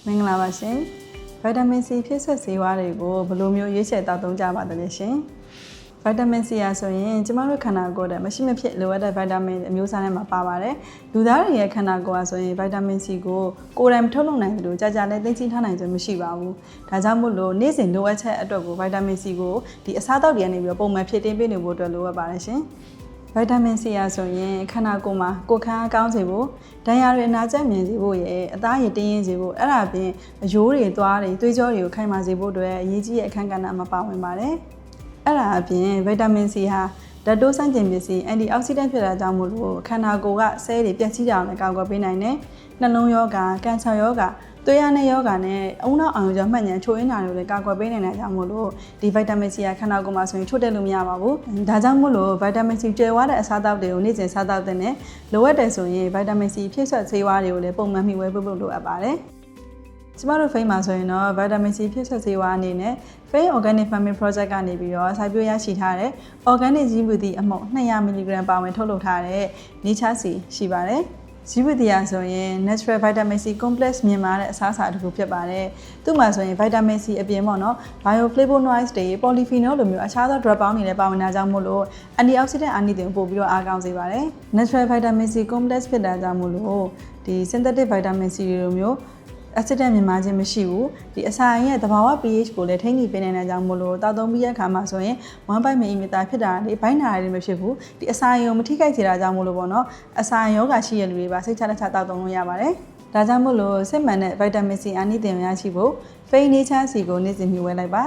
မင်္ဂလာပါရှင်ဗိုက်တာမင် C ဖြစ်ဆက်ဆေးဝါးတွေကိုဘယ်လိုမျိုးရွေးချယ်တောက်သုံးကြပါသလဲရှင်ဗိုက်တာမင် C ရာဆိုရင်ကျမတို့ခန္ဓာကိုယ်ထဲမရှိမဖြစ်လိုအပ်တဲ့ဗိုက်တာမင်အမျိုးအစားထဲမှာပါပါတယ်လူသားတွေရဲ့ခန္ဓာကိုယ်ဟာဆိုရင်ဗိုက်တာမင် C ကိုကိုယ်တိုင်ထုတ်လုပ်နိုင်တယ်လို့ကြာကြာလည်းသိသိထားနိုင်ကြမရှိပါဘူးဒါကြောင့်မို့လို့နေ့စဉ်လိုအပ်ချက်အတွက်ကိုဗိုက်တာမင် C ကိုဒီအစားအသောက်တွေကနေပြီးတော့ပုံမှန်ဖြည့်တင်းပေးနေဖို့အတွက်လိုအပ်ပါတယ်ရှင်ဗိုက်တာမင် C ရာဆိုရင်ခန္ဓာကိုယ်မှာကိုယ်ခန်းကောင်းစေဖို့ဒဏ်ရာတွေအနာကျက်မြင်စေဖို့ရဲ့အသားရည်တင်းရင်စေဖို့အဲ့ဒါပြင်အယိုးတွေသွားတွေသွေးကြောတွေကိုခိုင်မာစေဖို့အတွက်အရေးကြီးတဲ့အခန်းကဏ္ဍမှာပါဝင်ပါတယ်အဲ့ဒါအပြင်ဗိုက်တာမင် C ဟာဓာတ်တိုးဆန့်ကျင်ပစ္စည်းအန်တီအောက်ဆီဒန့်ဖြစ်တာကြောင့်မို့လို့ခန္ဓာကိုယ်ကဆဲတွေပျက်စီးကြအောင်လည်းကာကွယ်ပေးနိုင်တယ်နှလုံးရောဂါကင်ဆာရောဂါသွေးရနဲ့ယောဂါနဲ့အုံနောက်အောင်ရောမှတ်ဉာဏ်ချိုးရင်းတာတွေကိုလည်းကာကွယ်ပေးနိုင်တဲ့ကြောင့်မို့လို့ဒီဗိုက်တာမင် C ကခန္ဓာကိုယ်မှာဆိုရင်ချို့တက်လို့မရပါဘူး။ဒါကြောင့်မို့လို့ဗိုက်တာမင် C ကျွဲဝါတဲ့အစားအသောက်တွေကိုနေ့စဉ်စားသောက်တဲ့နဲ့လိုအပ်တယ်ဆိုရင်ဗိုက်တာမင် C ဖြည့်ဆွတ်ဆေးဝါးတွေကိုလည်းပုံမှန်မျှဝေဖို့လိုအပ်ပါတယ်။ကျမတို့ဖိန်းမှာဆိုရင်တော့ဗိုက်တာမင် C ဖြည့်ဆွတ်ဆေးဝါးအနေနဲ့ Fain Organic Farming Project ကနေပြီးတော့စိုက်ပျိုးရရှိထားတဲ့ Organic ဂျီးပူတီအမှုန့် 200mg ပါဝင်ထုတ်လုပ်ထားတဲ့ Nature C ရှိပါတယ်။ဂျီးပူတီဆိုရင် Natural Vitamin C Complex မြင်မာတဲ့အစားအစာတစ်ခုဖြစ်ပါတယ်။သူ့မှာဆိုရင် Vitamin C အပြင်ပေါ့နော် Bioflavonoids တွေ Polyphenol လိုမျိုးအခြားသော drug ပေါင်းတွေလည်းပါဝင်တာကြောင့်မို့လို့ Antioxidant အာနိသင်ပို့ပြီးတော့အားကောင်းစေပါတယ်။ Natural Vitamin C Complex ဖြစ်တာကြောင့်မို့လို့ဒီ Synthetic Vitamin C တွေလိုမျိုးaccident မြင်မာခြင်းမရှိဘူးဒီအစာအိမ်ရဲ့သဘာဝ pH ကိုလည်းထိန်းညှိပေးနိုင်တဲ့ကြောင့်မို့လို့တောက်သုံးပြီးတဲ့အခါမှာဆိုရင်1 byte မီလီမီတာဖြစ်တာလေဘိုင်းနာတွေမဖြစ်ဘူးဒီအစာအိမ်ကိုမထိခိုက်စေတာကြောင့်မို့လို့ပေါ့နော်အစာအိမ်ယောဂရှိတဲ့လူတွေပါစိတ်ချလက်ချတောက်သုံးလို့ရပါတယ်ဒါကြောင့်မို့လို့စစ်မှန်တဲ့ vitamin C အာနိသင်ရရှိဖို့ Fain Nature C ကိုနေ့စဉ်မျှဝေလိုက်ပါ